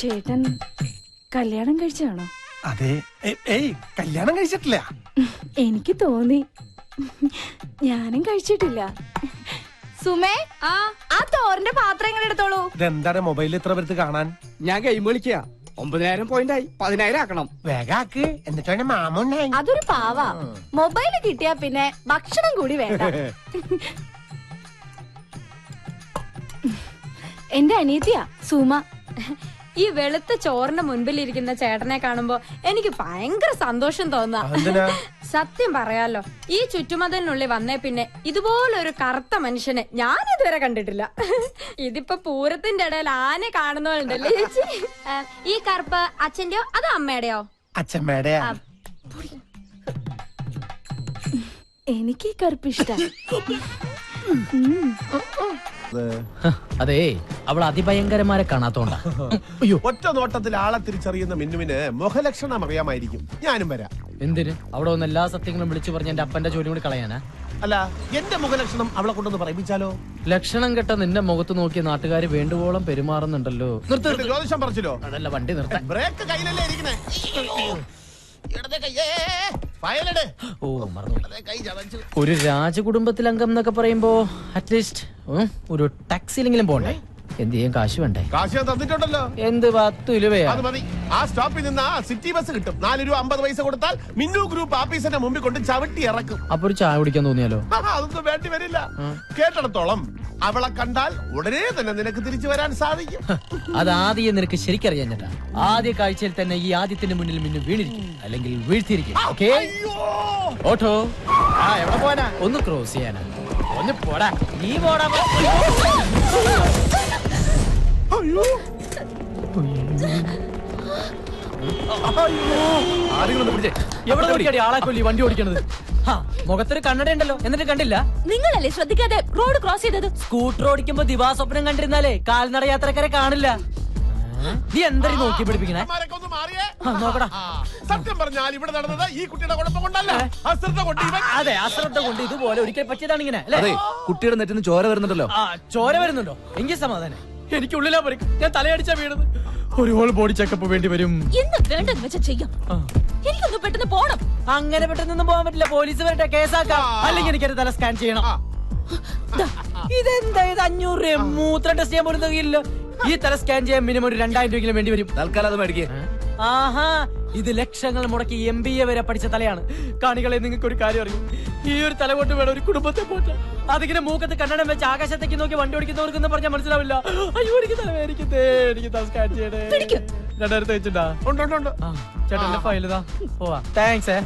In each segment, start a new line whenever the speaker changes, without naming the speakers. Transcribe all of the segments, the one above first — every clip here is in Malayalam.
ചേട്ടൻ കല്യാണം കഴിച്ചാണോ?
അതെ. ഏയ് കല്യാണം കഴിച്ചിട്ടില്ല.
എനിക്ക് തോന്നി. ഞാനും കഴിച്ചിട്ടില്ല. സുമേ, ആ തോറിന്റെ പാത്രങ്ങൾ എടുത്തോളൂ.
ഇതെന്താണ് മൊബൈലിൽ ഇത്ര പേർക്ക് കാണാൻ?
ഞാൻ ഗെയിം കളിക്കുക. 9,000 പോയിന്റ് ആയി. 10,000 ആക്കണം.
വേഗാക്ക്, എന്നിട്ടാണ് മാമുണ്ടായി.
അതൊരു പാവാ. മൊബൈല് കിട്ടിയാ പിന്നെ ഭക്ഷണം കൂടി വേണ്ട. എന്റെ അനിയത്തിയാ സുമ.
ഈ വെളുത്ത ചോറിന്റെ മുൻപിലിരിക്കുന്ന ചേട്ടനെ കാണുമ്പോ എനിക്ക് ഭയങ്കര സന്തോഷം തോന്നുക. സത്യം പറയാലോ, ഈ ചുറ്റുമതിനുള്ളിൽ വന്നേ പിന്നെ ഇതുപോലൊരു കറുത്ത മനുഷ്യനെ ഞാൻ ഇതുവരെ കണ്ടിട്ടില്ല. ഇതിപ്പോ പൂരത്തിന്റെ ഇടയിൽ ആനെ കാണുന്നവരുണ്ടല്ലേ ചേച്ചി. ഈ കറുപ്പ് അച്ഛന്റെയോ അതോ അമ്മയുടെയോ?
അച്ഛമ്മയുടെയാ.
എനിക്ക് ഈ കറുപ്പ് ഇഷ്ടം.
അതെ, അവൾ അതിഭയങ്കരമാരെ കാണാത്തോണ്ടാ.
ഒറ്റ നോട്ടത്തിൽ ആളെ തിരിച്ചറിയുന്ന മിന്നുവിന് മുഖലക്ഷണം അറിയാമായിരിക്കും. ഞാനും വരാം.
എന്തിന്? അവിടെ ഒന്ന് എല്ലാ സത്യങ്ങളും വിളിച്ചു പറഞ്ഞ എന്റെ അപ്പന്റെ ജോലി കൂടി കളയാനാ?
അല്ല, എന്റെ മുഖലക്ഷണം അവളെ കൊണ്ടൊന്ന് പറയിപ്പിച്ചാലോ?
ലക്ഷണം കെട്ട നിന്റെ മുഖത്ത് നോക്കിയ നാട്ടുകാര് വേണ്ടുവോളം പെരുമാറുന്നുണ്ടല്ലോ.
ജ്യോതിഷം പറിച്ചില്ലോ?
അതല്ല, വണ്ടി നിർത്താൻ.
ബ്രേക്ക് കയ്യിലല്ലേ ഇരിക്കണേ?
ഓ, മറന്നു. ഒരു രാജകുടുംബത്തിൽ അംഗം എന്നൊക്കെ പറയുമ്പോ അറ്റ്ലീസ്റ്റ് ഒരു ടാക്സിയിലെങ്കിലും പോണ്ടേ? എന്ത് ചെയ്യാൻ കാശ് വേണ്ടേ?
കാശ് ഞാൻ തന്നിട്ടുണ്ടല്ലോ.
എന്ത് 10 രൂപയാ?
അത് മതി. ആ സ്റ്റോപ്പിൽ നിന്ന് സിറ്റി ബസ് കിട്ടും. 4 രൂപ 50 പൈസ കൊടുത്താൽ മിന്നു ഗ്രൂപ്പ് ഓഫീസിന്റെ മുമ്പിൽ കൊണ്ട് ചവിട്ടി ഇറക്കും.
അപ്പൊ ഒരു ചായ കുടിക്കാൻ തോന്നിയാലോ?
അതൊന്നും വേണ്ടി വരില്ല. കേട്ടിടത്തോളം അവളെ കണ്ടാൽ ഉടനെ തന്നെ നിനക്ക് തിരിച്ചു വരാൻ സാധിക്കും.
അതാദ്യം നിനക്ക് ശരിക്കറിയാൻ ചേട്ടാ. ആദ്യ കാഴ്ചയിൽ തന്നെ ഈ ആദ്യത്തിന്റെ മുന്നിൽ മിന്നു വീണിരിക്കും, അല്ലെങ്കിൽ വീഴ്ത്തിയിരിക്കും. ഓട്ടോ എവിടെ പോവാനാ? ഒന്ന് ക്രോസ് ചെയ്യാനാ. ഒന്ന് പോടാ. നീ പോടാ. എവിടെ നോക്കിയാടി ആളെ കൊല്ലി വണ്ടി ഓടിക്കണത്? മുഖത്തൊരു കണ്ണട ഉണ്ടല്ലോ, എന്നിട്ട് കണ്ടില്ല?
നിങ്ങളല്ലേ ശ്രദ്ധിക്കാതെ റോഡ് ക്രോസ് ചെയ്തത്?
സ്കൂട്ടർ ഓടിക്കുമ്പോ ദിവാസ്വപ്നം കണ്ടിരുന്നാലേ കാൽനട യാത്രക്കാരെ കാണില്ല. നീ എന്തായാലും നോക്കി പിടിപ്പിക്കണേ. നോക്കടാ.
സത്യം പറഞ്ഞാൽ ഇവിടെ നടന്നത് ഈ കുട്ടിയുടെ കുഴപ്പം കൊണ്ടല്ല, അശ്രദ്ധ കൊണ്ട്.
അതെ, അശ്രദ്ധ കൊണ്ട് ഇതുപോലെ ഒരിക്കൽ പറ്റിയതാണ് ഇങ്ങനെ.
കുട്ടിയുടെ നെറ്റിന് ചോര വരുന്നുണ്ടല്ലോ.
ചോര വരുന്നുണ്ടോ? എങ്കിൽ സമാധാനം. എനിക്കുള്ളിലാ പറയും, ഞാൻ തലയടിച്ചാ വീണത്. ഒരു ഹോൾ ബോഡി ചെക്കപ്പ് വേണ്ടി വരും.
എന്ന് വേണ്ടെന്ന് വെച്ചാ ചെയ്യാം. എനിക്കൊന്ന് പെട്ടെന്ന് പോണം.
അങ്ങനെ പെട്ടെന്നൊന്നും പോകാൻ പറ്റില്ല. പോലീസ് വരട്ടെ, കേസാക്കാം. അല്ലെങ്കിൽ എനിക്കൊരു തല സ്കാൻ ചെയ്യണം. ഇതെന്താ ഇത്? 500 രൂപ മൂത്രം ടെസ്റ്റ് ചെയ്യാൻ പോലും തികയില്ല. ഈ തല സ്കാൻ ചെയ്യാൻ മിനിമം ഒരു 2000 രൂപയെങ്കിലും വേണ്ടി വരും.
തൽക്കാലം അത് മേടിക്കേ.
ആഹാ, ഇത് ലക്ഷങ്ങൾ മുടക്കി MBA വരെ പഠിച്ച തലയാണ്. കാണികളെ, നിങ്ങൾക്ക് ഒരു കാര്യം അറിയും, ഈ ഒരു തല കൊണ്ട് വേണം ഒരു കുടുംബത്തെ പോറ്റാൻ. അതിങ്ങനെ മൂക്കത്ത് കണ്ണടം വെച്ച് ആകാശത്തേക്ക് നോക്കി വണ്ടി ഓടിക്കുന്നവർക്കെന്ന് പറഞ്ഞാൽ മനസ്സിലാവില്ല. അയ്യോ, എനിക്ക് തലവേദനിക്കുന്നേ, എനിക്ക് തല സ്കാൻ ചെയ്യണേ. 2000 വെച്ചിട്ടാ? ചേട്ടന്റെ ഫയലിതാ. പോവാ. താങ്ക്സ്.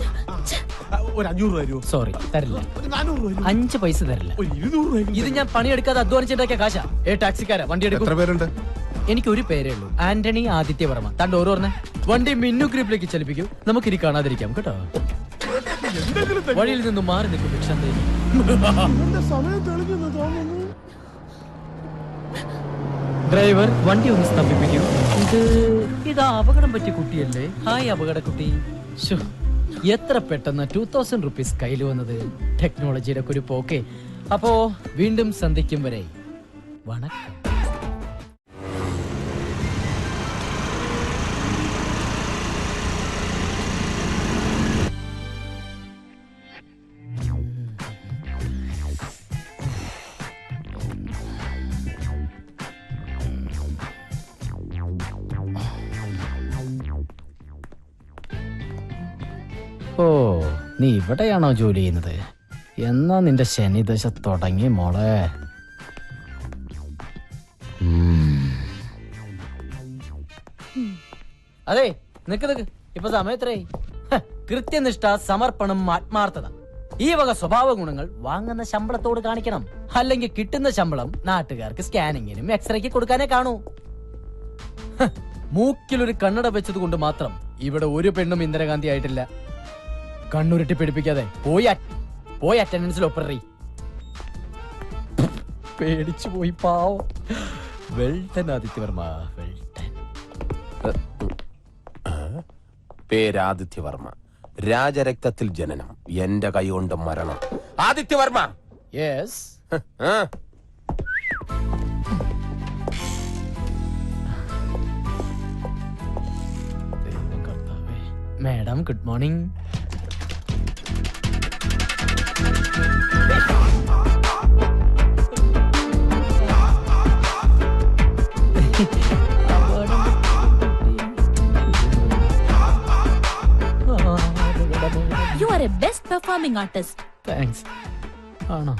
ഒരു 500 രൂപ തരുമോ?
സോറി, തരില്ല.
400 രൂപ?
5 പൈസ തരില്ല.
200 രൂപ?
ഇത് ഞാൻ പണിയെടുക്കാതെ അധ്വാനിച്ചിട്ടൊക്കെ കാശാ. ടാക്സിക്കാരാ, വണ്ടി എടുക്കും.
എത്ര പേരുണ്ട്?
എനിക്ക് ഒരു പേരേ ഉള്ളൂ, ആന്റണി ആദിത്യവർമ്മ. തണ്ട് ഓരോ പറഞ്ഞേ. വണ്ടി മിന്നു ഗ്രൂപ്പിലേക്ക് ചലിപ്പിക്കൂ. നമുക്കിനി കാണാതിരിക്കാം കേട്ടോ. വഴിയിൽ നിന്നും മാറി നിൽക്കും ഭിക്ഷാന്തേ. ഡ്രൈവർ, വണ്ടി ഒന്ന് സ്തംഭിപ്പിക്കൂ. ഇത് അപകടം പറ്റിയ കുട്ടിയല്ലേ? ഹായ് അപകട കുട്ടി. എത്ര പെട്ടെന്ന് 2000 റുപ്പീസ് കയ്യിൽ വന്നത്. ടെക്നോളജിയുടെ ഒരു പോക്കെ. അപ്പോ വീണ്ടും സന്ധിക്കും വരെ വണക്കം. ഓ, നീ ഇവിടെയാണോ ജോലി ചെയ്യുന്നത്? എന്നാ നിന്റെ ശനിദശ തുടങ്ങി മോളെ. അതെ, നിക്ക്. ഇപ്പൊ സമയത്രേ. കൃത്യനിഷ്ഠ, സമർപ്പണം, ആത്മാർത്ഥത, ഈ വക സ്വഭാവ ഗുണങ്ങൾ വാങ്ങുന്ന ശമ്പളത്തോട് കാണിക്കണം. അല്ലെങ്കിൽ കിട്ടുന്ന ശമ്പളം നാട്ടുകാർക്ക് സ്കാനിങ്ങിനും എക്സ്റേക്ക് കൊടുക്കാനേ കാണൂ. മൂക്കിലൊരു കണ്ണട വെച്ചത് കൊണ്ട് മാത്രം ഇവിടെ ഒരു പെണ്ണും ഇന്ദിരാഗാന്ധി ആയിട്ടില്ല. കണ്ണുരുട്ടി പിടിപ്പിക്കാതെ പോയി അറ്റൻഡൻസിൽ ഒപ്പറി. പേടിച്ചു പോയി പാവം. Welton Adityavarma, Welton.
പേരാദിത്യവർമ്മ, രാജരക്തത്തിൽ ജനനം, എന്റെ കൈകൊണ്ട് മരണം. Adityavarma.
Yes. Madam good morning.
You are A best performing artist.
Thanks. ആണോ?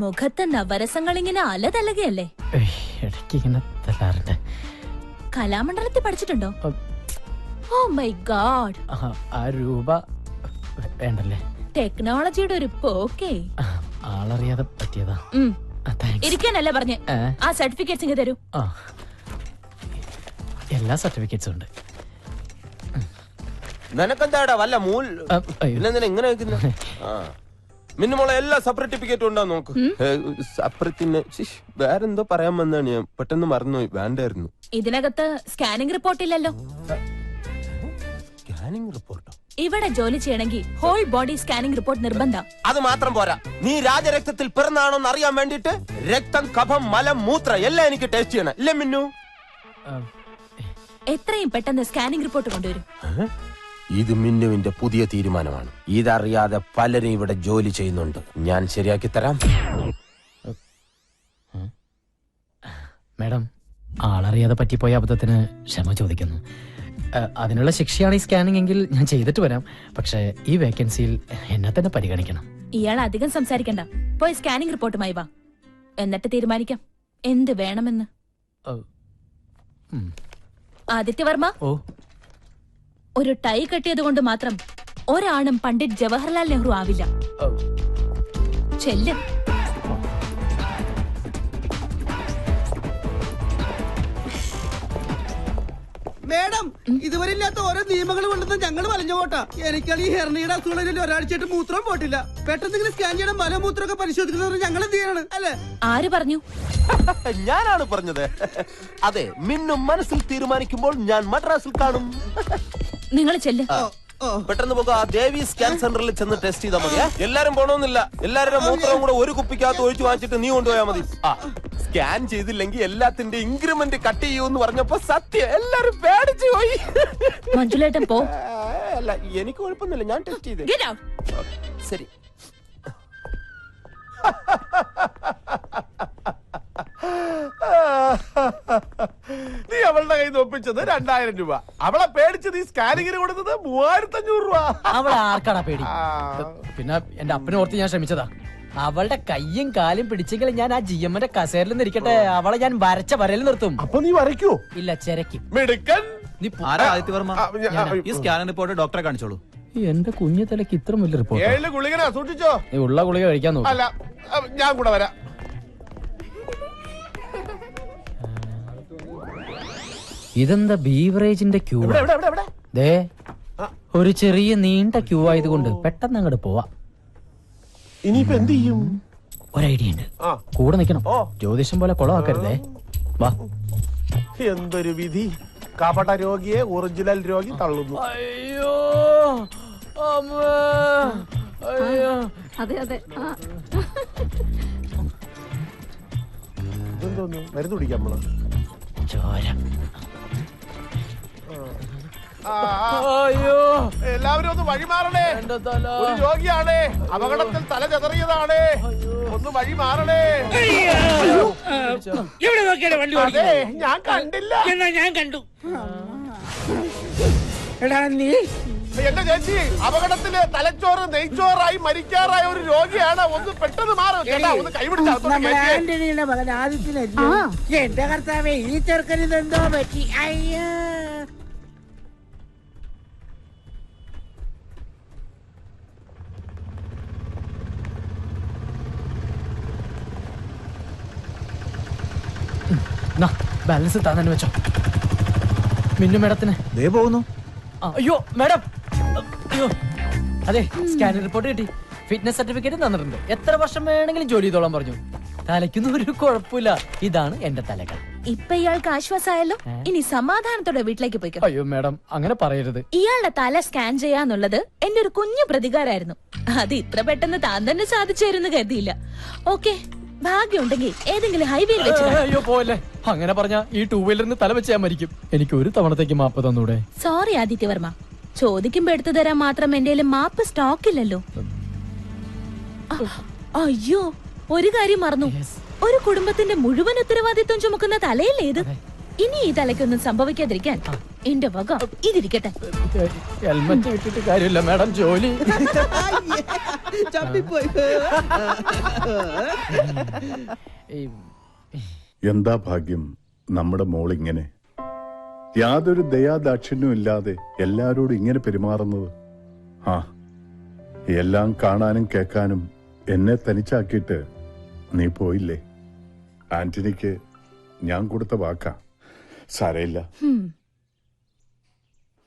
മുഖത്തെ നവരസങ്ങൾ ഇങ്ങനെ അലതലകയല്ലേ?
ഇടയ്ക്ക് ഇങ്ങനെ തല്ലാറുണ്ട്.
കലാമണ്ഡലത്തിൽ പഠിച്ചിട്ടുണ്ടോ? Oh my god.
ആ രൂപ വേണ്ടല്ലേ?
ടെക്നോളജിയുടെ ഒരു പോക്കേ.
ആളറിയാതെ പറ്റിയതാ.
ഇരിക്കാനല്ലേ പറഞ്ഞേ? ആ സർട്ടിഫിക്കറ്റ്സ് ഇങ്ങ് തരൂ.
എല്ലാ സർട്ടിഫിക്കറ്റ്സും ഉണ്ട്.
നിനക്കെന്താടാ വല്ല മൂൽ പിന്നെ ഇങ്ങനെ മിന്നുമോളെ എല്ലാ സർട്ടിഫിക്കറ്റും ഉണ്ടാ നോക്ക്. സപ്രത്തിന് വേറെന്തോ പറയാൻ വന്നാണ് ഞാൻ പെട്ടെന്ന് മറന്നുപോയി. വേണ്ടായിരുന്നു.
ഇതിനകത്ത് സ്കാനിംഗ് റിപ്പോർട്ട് ഇല്ലല്ലോ.
സ്കാനിംഗ് റിപ്പോർട്ടോ?
ഇവിടെ ജോലി ചെയ്യണമെങ്കിൽ ഹോൾ ബോഡി സ്കാനിംഗ് റിപ്പോർട്ട് നിർബന്ധം.
അത് മാത്രം പോരാ, നീ രാജരക്തത്തിൽ പിറന്നാണോന്ന് അറിയാൻ വേണ്ടിട്ട് രക്തം, കഫം, മലം, മൂത്ര എല്ലാം എനിക്ക് ടേസ്റ്റ് ചെയ്യണം. ഇല്ലേ മിന്നു?
എത്രയും പെട്ടെന്ന് സ്കാനിംഗ് റിപ്പോർട്ട് കൊണ്ടുവരും.
ഇത് മിന്നുവിന്റെ പുതിയ തീരുമാനമാണ്. ഇതറിയാതെ പലരും ഇവിടെ ജോലി ചെയ്യുന്നുണ്ട്. ഞാൻ ശരിയാക്കി തരാം.
മാഡം, ആളറിയാതെ പറ്റിപ്പോയ അബദ്ധത്തിന് ക്ഷമ ചോദിക്കുന്നു. അതിനുള്ള ശിക്ഷയാണ് ഈ സ്കാനിംഗ് എങ്കിൽ ഞാൻ ചെയ്തിട്ട് വരാം. പക്ഷേ ഈ വേക്കൻസിയിൽ എന്നെ തന്നെ പരിഗണിക്കണം.
ഇയാൾ അധികം സംസാരിക്കണ്ട. പോയി സ്കാനിംഗ് റിപ്പോർട്ടുമായി വാ. എന്നിട്ട് തീരുമാനിക്കാം എന്ത് വേണമെന്ന്. ആദിത്യവർമ്മ,
ഓ,
ഒരു ടൈ കെട്ടിയത് കൊണ്ട് മാത്രം ഒരാണും പണ്ഡിറ്റ് ജവഹർലാൽ നെഹ്റു ആവില്ല. ചെല്ല്.
മേഡം, ഇതുവരെ ഇല്ലാത്ത ഓരോ നിയമങ്ങൾ കൊണ്ടുവന്ന് ഞങ്ങൾ വലഞ്ഞു പോട്ടാ. എനിക്കാണ് ഈ ഹെർണിയുടെ അസുഖങ്ങളിൽ ഒരാഴ്ചയായിട്ട് മൂത്രം പോട്ടില്ല. പെട്ടെന്ന് ഇങ്ങനെ സ്കാൻ ചെയ്യണം, മലമൂത്രമൊക്കെ പരിശോധിക്കുന്നത് ഞങ്ങൾ എന്ത് ചെയ്യണം? അല്ലേ?
ആര് പറഞ്ഞു?
ഞാനാണ് പറഞ്ഞത്. അതെ, മിന്നു മനസ്സിൽ തീരുമാനിക്കുമ്പോൾ ഞാൻ മദ്രാസിൽ കാണും.
നിങ്ങൾ ചെല്ല്.
പെട്ടെന്ന് പോകാം. ആ ദേവി സ്കാൻ സെന്ററിൽ ചെന്ന് ടെസ്റ്റ് ചെയ്താൽ മതി. എല്ലാരും പോണോന്നില്ല. എല്ലാവരുടെ മൂത്രവും കൂടെ ഒരു കുപ്പിക്കകത്ത് ഒഴിച്ചു വാങ്ങിച്ചിട്ട് നീ കൊണ്ടുപോയാൽ മതി. സ്കാൻ ചെയ്തില്ലെങ്കിൽ എല്ലാത്തിന്റെ ഇൻക്രിമെന്റ് കട്ട് ചെയ്യൂന്ന് പറഞ്ഞപ്പോ സത്യം എല്ലാരും പേടിച്ചു പോയി.
മഞ്ജുലേട്ടൻ പോ.
അല്ല, എനിക്ക് കുഴപ്പമൊന്നുമില്ല. ഞാൻ ടെസ്റ്റ് ചെയ്ത്.
Get out.
ശരി.
നീ അവളുടെ കയ്യിൽ നിന്ന് ഒപ്പിച്ചത് 2000 രൂപ. അവളെ പേടിച്ച് നീ സ്കാനിങ്ങിന് കൊടുത്തത് 3500 രൂപ.
അവളെ ആർക്കാടാ പേടി? പിന്നെ എന്റെ അപ്പനെ ഓർത്ത് ഞാൻ ശ്രമിച്ചതാ. അവളുടെ കയ്യും കാലും പിടിച്ചെങ്കിൽ ഞാൻ ആ GM-ന്റെ കസേരയിൽ നിന്ന് ഇരിക്കട്ടെ, അവളെ ഞാൻ വരച്ച വരയിൽ നിർത്തും.
അപ്പൊ നീ വരയ്ക്കൂ?
ഇല്ല, ചെരക്കും.
മിടുക്കൻ.
ആരാ ആദിത്യവർമ്മ? ഈ സ്കാനിംഗ് റിപ്പോർട്ട് ഡോക്ടറെ കാണിച്ചോളൂ.
എന്റെ കുഞ്ഞു തലക്ക് ഇത്ര വലിയ റിപ്പോർട്ട്?
7 ഗുളികനാ, സൂക്ഷിച്ചോ.
നീ ഉള്ള ഗുളിക കഴിക്കാൻ നോക്കും.
അല്ല, ഞാൻ കൂടെ വരാം.
ഇതെന്താ ബീവറേജിന്റെ ക്യൂ? ദേ, ഒരു ചെറിയ നീണ്ട ക്യൂ ആയതുകൊണ്ട് പെട്ടെന്ന് അങ്ങോട്ട് പോവാ.
ഇനിയിപ്പോ എന്ത് ചെയ്യും?
ഒരു ഐഡിയ ഉണ്ട്. കൂടെ നിക്കണം. ജ്യോതിഷം പോലെ കുളമാക്കരുതേ. വാ.
എന്തൊരു വിധി! കപട രോഗിയെ ഒറിജിനൽ രോഗി തള്ളുന്നു.
അയ്യോ, അയ്യോ.
അതെ അതെ.
എന്തോന്നു മരുന്ന് കുടിക്കാം നമ്മള്.
ചോര.
അയ്യോ, എല്ലാവരും ഒന്ന് വഴിമാറണേ. ഒരു രോഗിയാണ്, അപകടത്തിൽ തല ചെതറിയതാണ്. ഒന്ന് വഴി മാറണേ.
എവിടെ നോക്കിയാണ് വണ്ടി?
അതെ, ഞാൻ കണ്ടില്ല.
എന്നാ ഞാൻ കണ്ടു. എടാ നീ
എന്റെ ചേച്ചി, അപകടത്തില് തലച്ചോറ് നെയ്ച്ചോറായി മരിക്കാറായ ഒരു രോഗിയാണ്. ഒന്ന് പെട്ടെന്ന് മാറും ചേട്ടാ. ഒന്ന്
നമ്മുടെ ആന്റണിയുടെ മകൻ ആദിത്യനല്ലേ? എന്റെ കർത്താവേ, ഈ ചെറുക്കനിത് എന്തോ പറ്റി? അയ്യോ.
ബാലൻസ് തന്നെ വെച്ചോ. മിന്നു മേഡത്തിന്
പോകുന്നു.
അയ്യോ മേഡം, അയ്യോ. അതെ, സ്കാനിംഗ് റിപ്പോർട്ട് കിട്ടി. ഫിറ്റ്നസ് സർട്ടിഫിക്കറ്റ് തന്നിട്ടുണ്ട്. എത്ര വർഷം വേണമെങ്കിലും ജോലി ചെയ്തോളാൻ പറഞ്ഞു. തലയ്ക്കൊന്നും ഒരു കുഴപ്പമില്ല. ഇതാണ് എന്റെ തലകൾ.
ഇപ്പൊ ഇയാൾക്ക് ആശ്വാസമായല്ലോ. ഇനി സമാധാനത്തോടെ വീട്ടിലേക്ക് പോയിക്കോ.
അയ്യോ മേഡം, അങ്ങനെ പറയരുത്.
ഇയാളുടെ തല സ്കാൻ ചെയ്യാന്നുള്ളത് എന്റെ ഒരു കുഞ്ഞു പ്രതികാരമായിരുന്നു. അത് ഇത്ര പെട്ടെന്ന് താൻ തന്നെ സാധിച്ചായിരുന്നു കരുതിയില്ല. ഓക്കെ, ഭാഗ്യമുണ്ടെങ്കിൽ ഏതെങ്കിലും ഹൈവേയിൽ വെച്ച്
അയ്യോ പോലെ അങ്ങനെ പറഞ്ഞ ഈ 2 വീലറിന് തല വെച്ച് ഞാൻ മരിക്കും. എനിക്ക് ഒരു തവണത്തേക്ക് മാപ്പ് തന്നൂടെ?
സോറി ആദിത്യവർമ്മ, ചോദിക്കുമ്പോ എടുത്തു തരാൻ മാത്രം എന്റെ മാപ്പ് സ്റ്റോക്കില്ലല്ലോ. അയ്യോ, ഒരു കാര്യം മറന്നു. ഒരു കുടുംബത്തിന്റെ മുഴുവൻ ഉത്തരവാദിത്വം ചുമക്കുന്ന തലയല്ലേ ഇത്? ഇനി ഈ തലയ്ക്കൊന്നും സംഭവിക്കാതിരിക്കാൻ എന്റെ വക ഇതിരിക്കട്ടെ.
ഹെൽമെറ്റ് ഇട്ടിട്ട് കാര്യമില്ല മാഡം, ജോലി.
ചപ്പിപ്പോയി.
എന്താ ഭാഗ്യം നമ്മുടെ മോളിങ്ങനെ യാതൊരു ദയാദാക്ഷിണ്യവും ഇല്ലാതെ എല്ലാരോടും ഇങ്ങനെ പെരുമാറുന്നത്. ആ, എല്ലാം കാണാനും കേൾക്കാനും എന്നെ തനിച്ചാക്കിയിട്ട് നീ പോയില്ലേ? ആന്റണിക്ക് ഞാൻ കൊടുത്ത വാക്കാ, സാരയില്ല.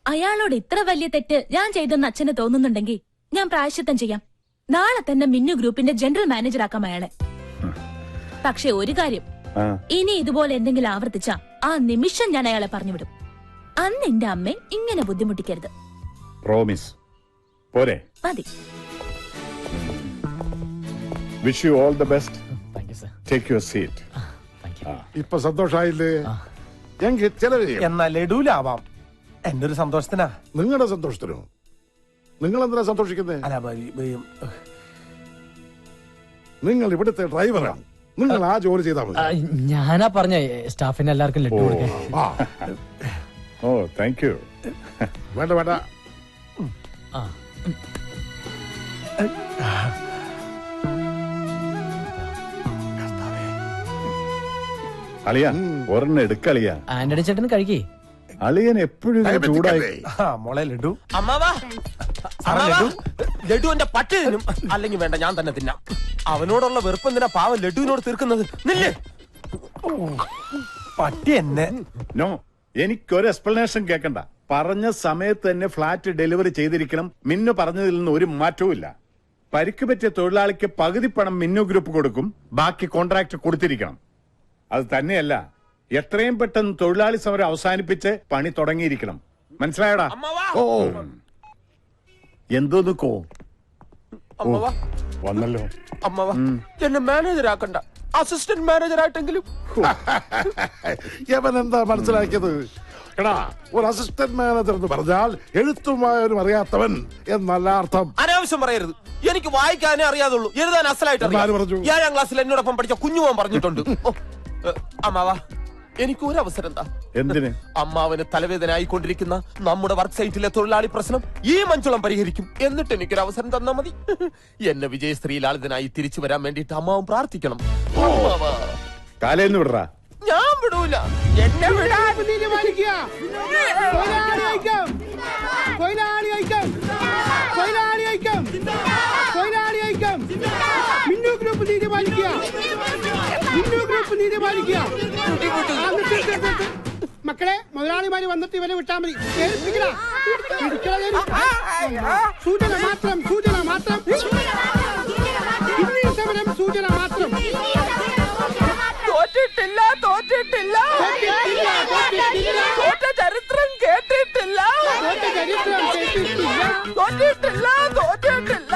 അയാളോട് ഇത്ര വലിയ തെറ്റ് ഞാൻ ചെയ്തെന്ന് അച്ഛന് തോന്നുന്നുണ്ടെങ്കിൽ ഞാൻ പ്രായശ്ചിത്തം ചെയ്യാം. നാളെ തന്നെ മിന്നു ഗ്രൂപ്പിന്റെ ജനറൽ മാനേജർ ആക്കാം അയാളെ. പക്ഷെ ഒരു കാര്യം, ഇനി ഇതുപോലെ എന്തെങ്കിലും ആവർത്തിച്ച ആ നിമിഷം ഞാൻ അയാളെ പറഞ്ഞുവിടും. അന്ന് എന്റെ അമ്മ ഇങ്ങനെ ബുദ്ധിമുട്ടിക്കരുത്.
പ്രോമിസ് പോരെ?
മതി.
Wish you all the best.
Thank you sir.
Take your seat.
ഇപ്പൊ സന്തോഷായില്ലേ? എങ്കിൽ ചെലവ് ചെയ്യും.
എന്നാ ലഡൂലാവാം. എന്റെ ഒരു സന്തോഷത്തിനാ.
നിങ്ങളുടെ സന്തോഷത്തിനോ? നിങ്ങൾ എന്തിനാ സന്തോഷിക്കുന്നത്?
അല്ല,
നിങ്ങൾ ഇവിടുത്തെ ഡ്രൈവറാണ്. നിങ്ങൾ ആ ജോലി ചെയ്താൽ മതി.
ഞാനാ പറഞ്ഞ സ്റ്റാഫിന് എല്ലാവർക്കും ലഡ്ഡു കൊടുക്കാൻ.
ആ,
ഓ താങ്ക് യു.
വേണ്ട വേണ്ട.
ആ.
അളിയ ഒരെണ്ണം എടുക്കളിയ.
ആന്റണി ചേട്ടന് കഴിക്കേ.
അളിയൻ എപ്പോഴും ചൂടായി.
മോളെ ലഡു.
അമ്മാവാ, അമ്മാവാ, ലഡു എന്റെ പട്ടി തിന്നും. അല്ലെങ്കിൽ വേണ്ട, ഞാൻ തന്നെ തിന്നാം. അവനോടുള്ള വെറുപ്പ് എന്തിനാ പാവം ലഡുവിനോട് തീർക്കുന്നത്? നില്ലേ
പട്ടി എന്നെ.
നോ, എനിക്കൊരു എക്സ്പ്ലനേഷൻ കേൾക്കണ്ട. പറഞ്ഞ സമയത്ത് തന്നെ ഫ്ലാറ്റ് ഡെലിവറി ചെയ്തിരിക്കണം. മിന്നു പറഞ്ഞതിൽ നിന്ന് ഒരു മാറ്റവും ഇല്ല. പരിക്ക് പറ്റിയ തൊഴിലാളിക്ക് പകുതി പണം മിന്നു ഗ്രൂപ്പ് കൊടുക്കും, ബാക്കി കോൺട്രാക്ട് കൊടുത്തിരിക്കണം. അത് തന്നെയല്ല, എത്രയും പെട്ടെന്ന് തൊഴിലാളി സമരം അവസാനിപ്പിച്ച് പണി തുടങ്ങിയിരിക്കണം. മനസ്സിലായടാ?
ഓ,
എന്തോ നിക്കോ
അമ്മാവാ,
വന്നല്ലോ.
അമ്മാവാ, എന്നെ മാനേജർ ആക്കണ്ട, അസിസ്റ്റന്റ് മാനേജർ ആയിട്ടെങ്കിലും.
യവൻ എന്താ മനസ്സിലാക്കിയത്? എടാ, ഒരു അസിസ്റ്റന്റ് മാനേജർ എന്ന് പറഞ്ഞാൽ എഴുത്തുമായവനും അറിയാത്തവൻ എന്നല്ല അർത്ഥം.
അനാവശ്യം പറയരുത്. എനിക്ക് വായിക്കാനേ അറിയാതുള്ളൂ, എഴുതാൻ അസലായിട്ട് അറിയാം.
ആര് പറഞ്ഞു?
7ാം ക്ലാസ്സിൽ എന്നോടൊപ്പം പഠിച്ച കുഞ്ഞുമോൻ പറഞ്ഞിട്ടുണ്ട്. അമ്മാവാ, എനിക്ക് ഒരു അവസരം എന്താ?
എന്തിന്?
അമ്മാവന് തലവേദന ആയിക്കൊണ്ടിരിക്കുന്ന നമ്മുടെ വർക്ക് സൈറ്റിലെ തൊഴിലാളി പ്രശ്നം ഈ മഞ്ചുളം പരിഹരിക്കും. എന്നിട്ട് എനിക്കൊരു അവസരം തന്നാ മതി. എന്നെ വിജയശ്രീ ലാളിതനായി തിരിച്ചു വരാൻ വേണ്ടിട്ട് അമ്മാവൻ പ്രാർത്ഥിക്കണം.
കാലേന്ന് വിടറാ.
ഞാൻ വിടൂല. എന്നെ വിടാൻ
തീരുമാനിക്കുക. തൊഴിലാളി ഐക്യം, തൊഴിലാളി ഐക്യം, തൊഴിലാളി ഐക്യം, തൊഴിലാളി ഐക്യം. മിന്നു ഗ്രൂപ്പ് തീരുമാനിക്കുക. മിന്നു ഗ്രൂപ്പ് തീരുമാനിക്കുക. മക്കളെ, മുതലാളിമാര് വന്നിട്ട് ഇവരെ വിട്ടാ മതി. സൂചന മാത്രം, സൂചന മാത്രം. ഇന്നീ സമരം സൂചന മാത്രം.
തോറ്റിട്ടില്ല, തോറ്റിട്ടില്ല, തോറ്റ ചരിത്രം കേട്ടിട്ടില്ല, തോറ്റിട്ടില്ല, തോറ്റിട്ടില്ല,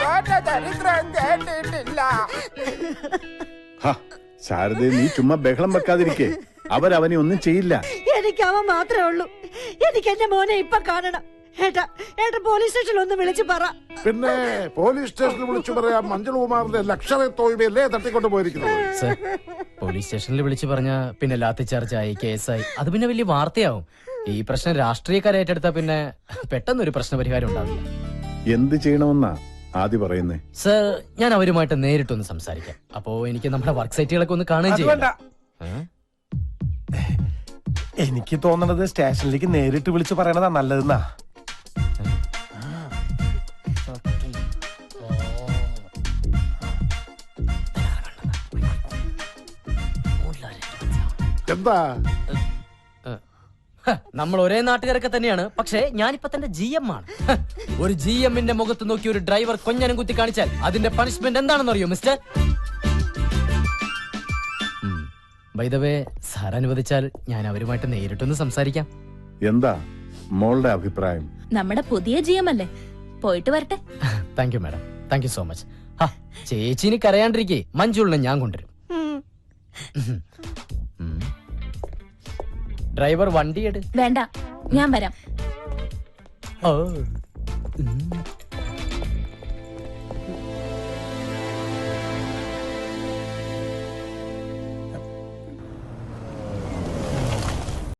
തോറ്റ ചരിത്രം കേട്ടിട്ടില്ല.
ശാരദേ, നീ ചുമ്മാ ബഹളം വെക്കാതിരിക്കേ. അവരവനെ ഒന്നും ചെയ്യില്ല.
എനിക്ക് അവൻ മാത്രമേ ഉള്ളൂ. എനിക്ക് എന്റെ മോനെ ഇപ്പൊ കാണണം. ഏട്ടാ പോലീസ് സ്റ്റേഷനിൽ ഒന്ന് വിളിച്ചു പറ.
പിന്നെ പോലീസ് സ്റ്റേഷനിൽ വിളിച്ചു പറയാം. മഞ്ജുൾ കുമാറിന്റെ ലക്ഷറി തോൽവിയല്ലേ തട്ടിക്കൊണ്ട് പോയിരിക്കുന്നത്.
സർ, പോലീസ് സ്റ്റേഷനിൽ വിളിച്ചു പറഞ്ഞ പിന്നെ ലാത്തി ചാർജായി, കേസായി, അത് പിന്നെ വലിയ വാർത്തയാവും. ഈ പ്രശ്നം രാഷ്ട്രീയക്കാരെ ഏറ്റെടുത്താ പിന്നെ പെട്ടെന്നൊരു പ്രശ്നപരിഹാരം ഉണ്ടാവില്ല.
എന്ത് ചെയ്യണമെന്നാ ആദ്യം പറയുന്നേ?
സർ, ഞാൻ അവരുമായിട്ട് നേരിട്ടൊന്ന് സംസാരിക്കാം. അപ്പോ എനിക്ക് നമ്മുടെ വർക്ക് സൈറ്റുകളൊക്കെ ഒന്ന് കാണുകയും ചെയ്യാം.
എനിക്ക് തോന്നണത് സ്റ്റേഷനിലേക്ക് നേരിട്ട് വിളിച്ചു പറയണതാ നല്ലതെന്നാ.
എന്താ?
നമ്മൾ ഒരേ നാട്ടുകാരൊക്കെ തന്നെയാണ്, പക്ഷേ ഞാനിപ്പോ തന്നെ GM ആണ്. ഒരു GMന്റെ മുഖത്ത് നോക്കി ഒരു ഡ്രൈവർ കൊഞ്ഞനം കുത്തി കാണിച്ചാൽ അതിന്റെ പണിഷ്മെന്റ് എന്താണെന്ന് അറിയോ mister? By the way, sir അനുവദിച്ചാൽ ഞാൻ അവരുമായിട്ട് നേരിട്ടൊന്ന് സംസാരിക്കാം.
എന്താ മോളുടെ അഭിപ്രായം?
നമ്മുടെ പുതിയ GM അല്ലേ, പോയിട്ട് വരട്ടെ.
Thank you madam, thank you so much. ചേച്ചിനി കരയാണ്ടിരിക്കേ, മഞ്ജുളിനെ ഞാൻ കൊണ്ടുവരും. ഡ്രൈവർ വണ്ടി എടു.
വേണ്ട, ഞാൻ വരാം.
ഓ